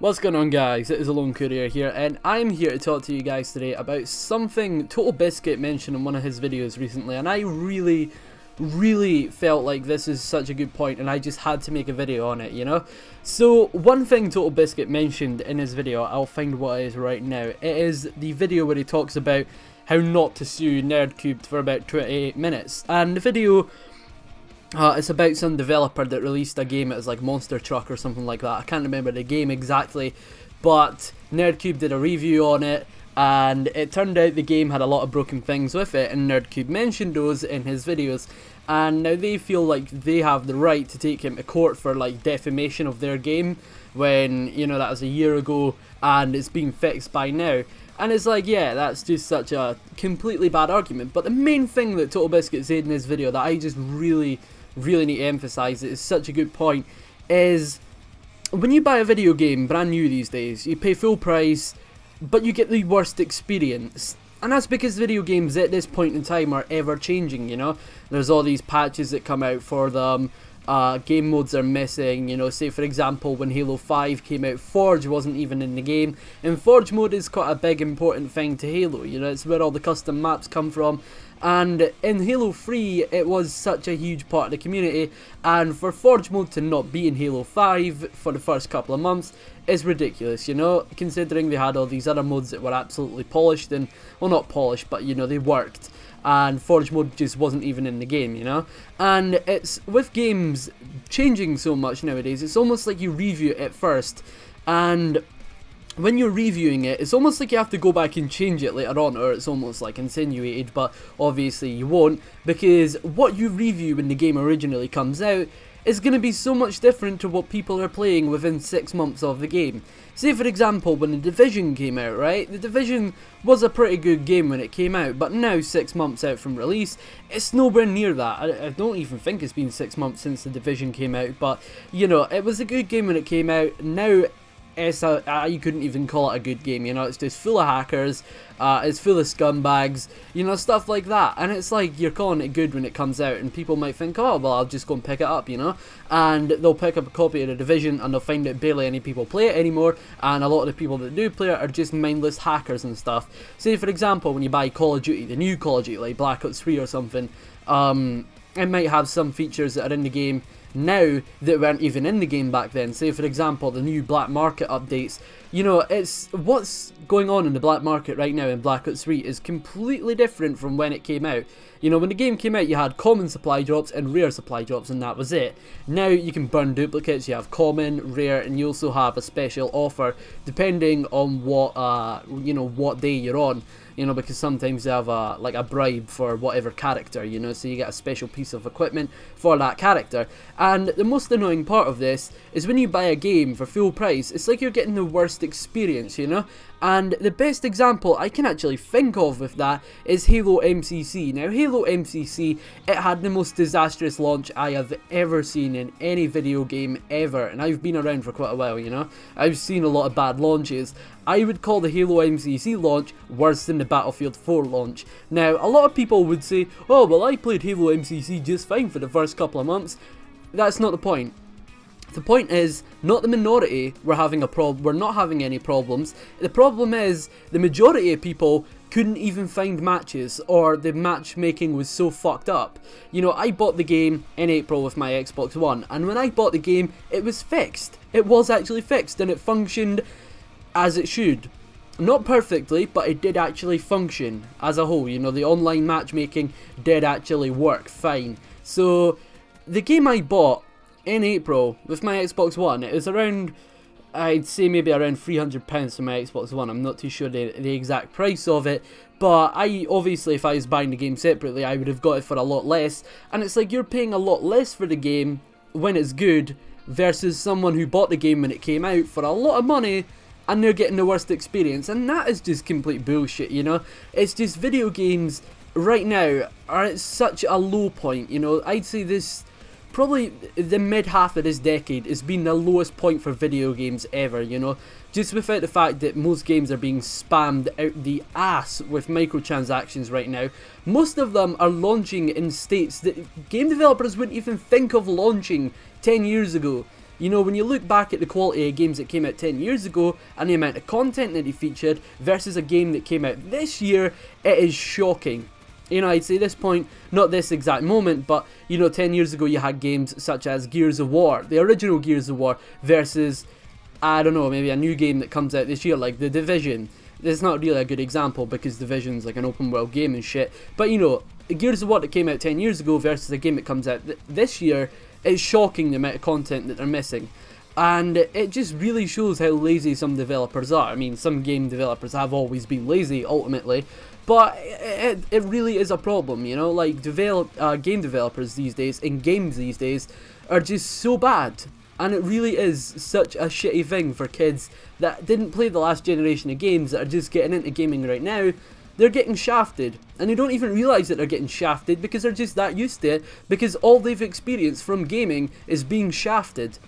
What's going on, guys? It is a Lone Courier here, and I'm here to talk to you guys today about something TotalBiscuit mentioned in one of his videos recently, and I really felt like this is such a good point, and I just had to make a video on it, you know? So, one thing TotalBiscuit mentioned in his video, I'll find what it is right now. It is the video where he talks about how not to sue Nerdcubed for about 28 minutes, and the video... it's about some developer that released a game. It was like Monster Truck or something like that. I can't remember the game exactly, but Nerdcube did a review on it, and it turned out the game had a lot of broken things with it, and Nerdcube mentioned those in his videos, and now they feel like they have the right to take him to court for like defamation of their game when, you know, that was a year ago and it's being fixed by now. And it's like, yeah, that's just such a completely bad argument. But the main thing that TotalBiscuit said in his video that I just really need to emphasize, it is such a good point, is when you buy a video game brand new these days, you pay full price, but you get the worst experience. And that's because video games at this point in time are ever changing, you know? There's all these patches that come out for them, game modes are missing, you know, say for example when Halo 5 came out, Forge wasn't even in the game, and Forge mode is quite a big important thing to Halo, you know, it's where all the custom maps come from. And in Halo 3, it was such a huge part of the community, and for Forge mode to not be in Halo 5 for the first couple of months is ridiculous, you know, considering they had all these other modes that were absolutely polished, and, well, not polished, but, you know, they worked, and Forge mode just wasn't even in the game, you know. And it's, with games changing so much nowadays, it's almost like you review it first, and when you're reviewing it, it's almost like you have to go back and change it later on, or it's almost like insinuated, but obviously you won't, because what you review when the game originally comes out is going to be so much different to what people are playing within 6 months of the game. Say for example, when The Division came out, right? The Division was a pretty good game when it came out, but now 6 months out from release, it's nowhere near that. I don't even think it's been 6 months since The Division came out, but, you know, it was a good game when it came out. Now you couldn't even call it a good game, you know, it's just full of hackers, it's full of scumbags, you know, stuff like that, and it's like, you're calling it good when it comes out, and people might think, oh, well, I'll just go and pick it up, you know, and they'll pick up a copy of The Division, and they'll find that barely any people play it anymore, and a lot of the people that do play it are just mindless hackers and stuff. Say, for example, when you buy Call of Duty, the new Call of Duty, like Black Ops 3 or something, it might have some features that are in the game now that weren't even in the game back then. Say for example the new black market updates, you know, it's what's going on in the black market right now in Black Ops 3 is completely different from when it came out. You know, when the game came out you had common supply drops and rare supply drops, and that was it. Now you can burn duplicates, you have common, rare, and you also have a special offer depending on what you know, what day you're on, you know, because sometimes they have like a bribe for whatever character, you know, so you get a special piece of equipment for that character. And the most annoying part of this is when you buy a game for full price, it's like you're getting the worst experience, you know. And the best example I can actually think of with that is Halo MCC. Now Halo MCC, it had the most disastrous launch I have ever seen in any video game ever, and I've been around for quite a while, you know. I've seen a lot of bad launches. I would call the Halo MCC launch worse than the Battlefield 4 launch. Now a lot of people would say, oh well, I played Halo MCC just fine for the first couple of months. That's not the point. The point is, not the minority were having a problem, we're not having any problems. The problem is, the majority of people couldn't even find matches, or the matchmaking was so fucked up. You know, I bought the game in April with my Xbox One, and when I bought the game, it was fixed. It was actually fixed, and it functioned as it should. Not perfectly, but it did actually function as a whole. You know, the online matchmaking did actually work fine. So, the game I bought in April with my Xbox One, it was around, I'd say maybe around £300 for my Xbox One. I'm not too sure the exact price of it, but I obviously, if I was buying the game separately, I would have got it for a lot less. And it's like you're paying a lot less for the game when it's good versus someone who bought the game when it came out for a lot of money and they're getting the worst experience, and that is just complete bullshit, you know. It's just video games right now are at such a low point, you know. I'd say this, probably the mid half of this decade has been the lowest point for video games ever, you know. Just without the fact that most games are being spammed out the ass with microtransactions right now. Most of them are launching in states that game developers wouldn't even think of launching 10 years ago. You know, when you look back at the quality of games that came out 10 years ago and the amount of content that they featured versus a game that came out this year, it is shocking. You know, I'd say this point, not this exact moment, but, you know, 10 years ago you had games such as Gears of War, the original Gears of War, versus, I don't know, maybe a new game that comes out this year, like The Division. This is not really a good example because Division's like an open world game and shit, but, you know, Gears of War that came out 10 years ago versus a game that comes out this year, it's shocking the amount of content that they're missing. And it just really shows how lazy some developers are. I mean, some game developers have always been lazy, ultimately, but it really is a problem, you know? Like, game developers these days, in games these days, are just so bad. And it really is such a shitty thing for kids that didn't play the last generation of games that are just getting into gaming right now. They're getting shafted, and they don't even realise that they're getting shafted because they're just that used to it, because all they've experienced from gaming is being shafted.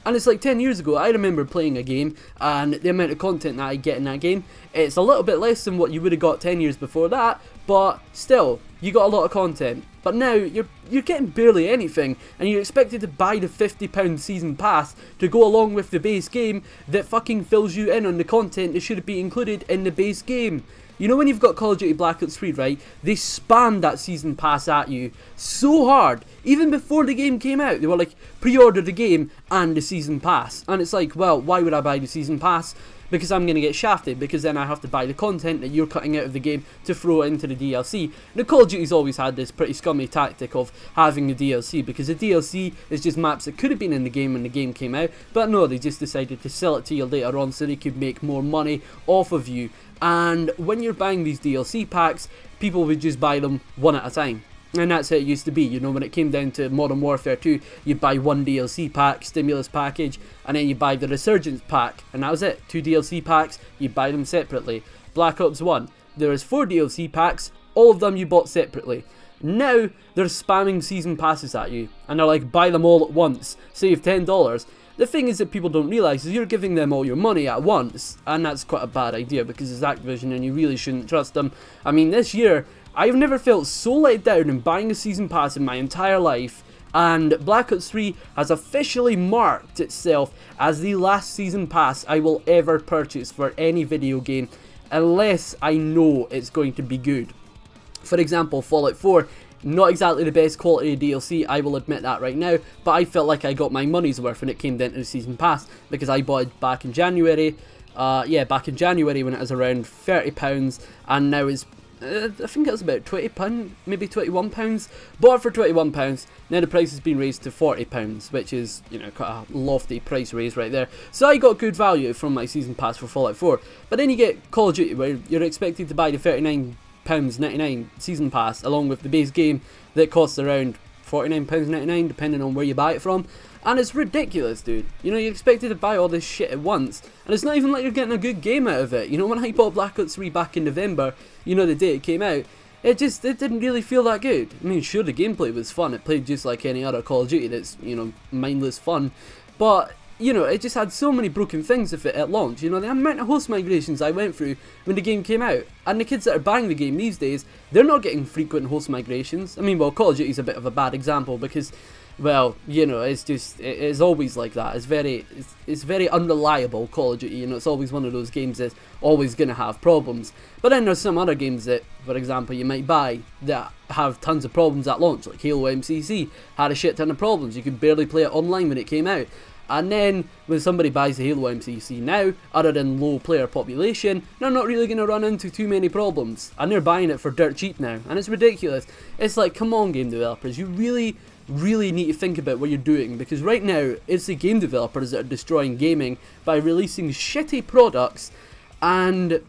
And it's like 10 years ago, I remember playing a game, and the amount of content that I get in that game, it's a little bit less than what you would have got 10 years before that, but still, you got a lot of content. But now, you're getting barely anything, and you're expected to buy the £50 season pass to go along with the base game that fucking fills you in on the content that should be included in the base game. You know when you've got Call of Duty Black Ops 3, right? They spammed that season pass at you so hard. Even before the game came out, they were like, pre-order the game and the season pass. And it's like, well, why would I buy the season pass? Because I'm going to get shafted, because then I have to buy the content that you're cutting out of the game to throw into the DLC. Now, Call of Duty's always had this pretty scummy tactic of having the DLC, because the DLC is just maps that could have been in the game when the game came out, but no, they just decided to sell it to you later on so they could make more money off of you. And when you're buying these DLC packs, people would just buy them one at a time. And that's how it used to be, you know, when it came down to Modern Warfare 2, you'd buy one DLC pack, Stimulus package, and then you buy the Resurgence pack, and that was it. 2 DLC packs, you buy them separately. Black Ops 1, there is 4 DLC packs, all of them you bought separately. Now, they're spamming season passes at you, and they're like, buy them all at once, save $10. The thing is that people don't realise is you're giving them all your money at once, and that's quite a bad idea because it's Activision and you really shouldn't trust them. I mean, this year, I've never felt so let down in buying a season pass in my entire life, and Black Ops 3 has officially marked itself as the last season pass I will ever purchase for any video game, unless I know it's going to be good. For example, Fallout 4, not exactly the best quality DLC, I will admit that right now, but I felt like I got my money's worth when it came down to the season pass, because I bought it back in January, back in January when it was around £30, and now it's, I think it was about £20, maybe £21, bought it for £21, now the price has been raised to £40, which is, you know, quite a lofty price raise right there, so I got good value from my season pass for Fallout 4, but then you get Call of Duty where you're expected to buy the £39.99 season pass along with the base game that costs around £49.99 depending on where you buy it from, and it's ridiculous, dude. You know, you're expected to buy all this shit at once, and it's not even like you're getting a good game out of it. You know, when I bought Black Ops 3 back in November, you know, the day it came out, it didn't really feel that good. I mean, sure, the gameplay was fun, it played just like any other Call of Duty that's, you know, mindless fun, but you know, it just had so many broken things with it at launch. You know, the amount of host migrations I went through when the game came out, and the kids that are buying the game these days, they're not getting frequent host migrations. I mean, well, Call of Duty is a bit of a bad example because, well, you know, it's always like that. It's very unreliable, Call of Duty. You know, it's always one of those games that's always going to have problems. But then there's some other games that, for example, you might buy that have tons of problems at launch, like Halo MCC had a shit ton of problems. You could barely play it online when it came out. And then, when somebody buys the Halo MCC now, other than low player population, they're not really going to run into too many problems. And they're buying it for dirt cheap now. And it's ridiculous. It's like, come on, game developers. You really need to think about what you're doing. Because right now, it's the game developers that are destroying gaming by releasing shitty products and,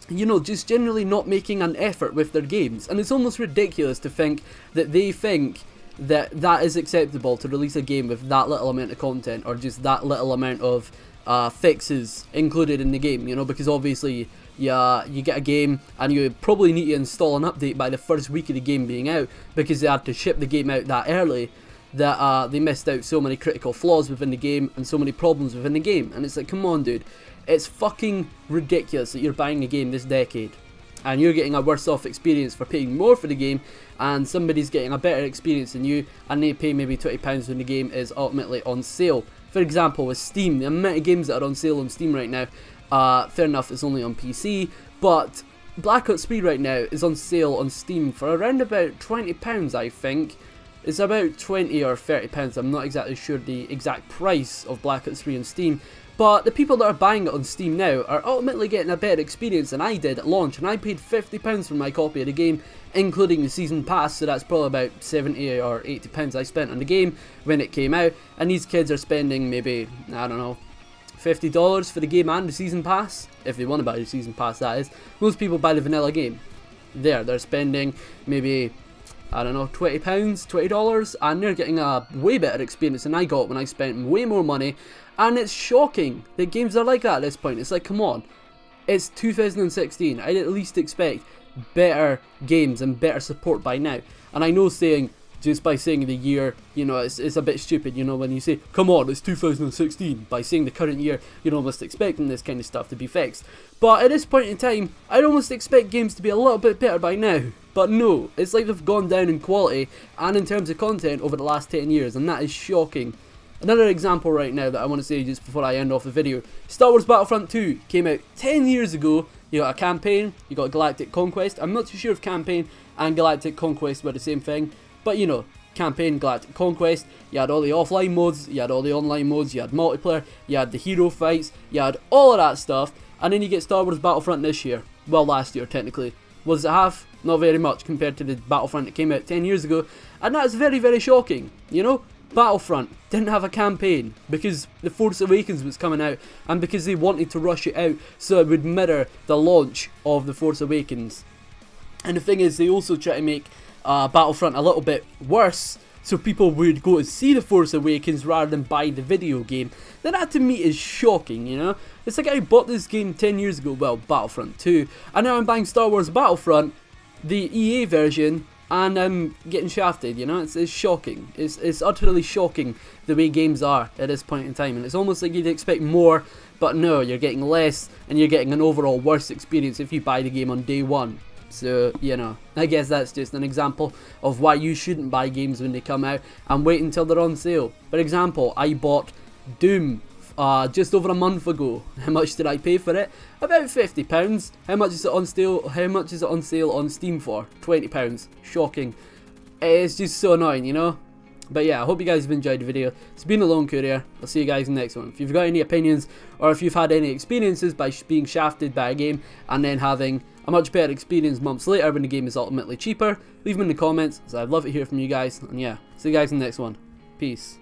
you know, just generally not making an effort with their games. And it's almost ridiculous to think that they think that is acceptable to release a game with that little amount of content or just that little amount of fixes included in the game, you know, because obviously you get a game and you probably need to install an update by the first week of the game being out because they had to ship the game out that early that they missed out so many critical flaws within the game and so many problems within the game. And it's like, come on, dude, it's fucking ridiculous that you're buying a game this decade and you're getting a worse off experience for paying more for the game, and somebody's getting a better experience than you and they pay maybe £20 when the game is ultimately on sale. For example, with Steam, the amount of games that are on sale on Steam right now, fair enough, it's only on PC, but Black Ops 3 right now is on sale on Steam for around about £20, I think. It's about 20 or 30 pounds. I'm not exactly sure the exact price of Black Ops 3 on Steam, but the people that are buying it on Steam now are ultimately getting a better experience than I did at launch, and I paid £50 for my copy of the game, including the season pass, so that's probably about 70 or 80 pounds I spent on the game when it came out, and these kids are spending maybe, I don't know, $50 for the game and the season pass, if they want to buy the season pass, that is. Most people buy the vanilla game. They're spending maybe, I don't know, £20, $20, and they're getting a way better experience than I got when I spent way more money. And it's shocking that games are like that at this point. It's like, come on, it's 2016. I'd at least expect better games and better support by now. And I know just by saying the year, you know, it's a bit stupid, you know, when you say, come on, it's 2016, by saying the current year, you're almost expecting this kind of stuff to be fixed. But at this point in time, I'd almost expect games to be a little bit better by now. But no, it's like they've gone down in quality and in terms of content over the last 10 years, and that is shocking. Another example right now that I want to say just before I end off the video, Star Wars Battlefront 2 came out 10 years ago. You got a campaign, you got Galactic Conquest. I'm not too sure if campaign and Galactic Conquest were the same thing, but you know, campaign, Galactic Conquest, you had all the offline modes, you had all the online modes, you had multiplayer, you had the hero fights, you had all of that stuff, and then you get Star Wars Battlefront this year. Well, last year technically. What does it have? Not very much compared to the Battlefront that came out 10 years ago, and that's very, very shocking, you know? Battlefront didn't have a campaign because The Force Awakens was coming out, and because they wanted to rush it out so it would mirror the launch of The Force Awakens. And the thing is, they also try to make Battlefront a little bit worse so people would go to see The Force Awakens rather than buy the video game. Then that to me is shocking, you know? It's like I bought this game 10 years ago, well, Battlefront 2, and now I'm buying Star Wars Battlefront, the EA version, and I'm getting shafted, you know? It's shocking. It's utterly shocking the way games are at this point in time, and it's almost like you'd expect more, but no, you're getting less, and you're getting an overall worse experience if you buy the game on day one. So, you know, I guess that's just an example of why you shouldn't buy games when they come out and wait until they're on sale. For example, I bought Doom just over a month ago. How much did I pay for it? About £50. How much is it on sale? How much is it on sale on Steam for? £20. Shocking. It's just so annoying, you know? But yeah, I hope you guys have enjoyed the video. It's been a lone courier. I'll see you guys in the next one. If you've got any opinions, or if you've had any experiences by being shafted by a game and then having a much better experience months later when the game is ultimately cheaper, leave them in the comments, as I'd love to hear from you guys. And yeah, see you guys in the next one. Peace.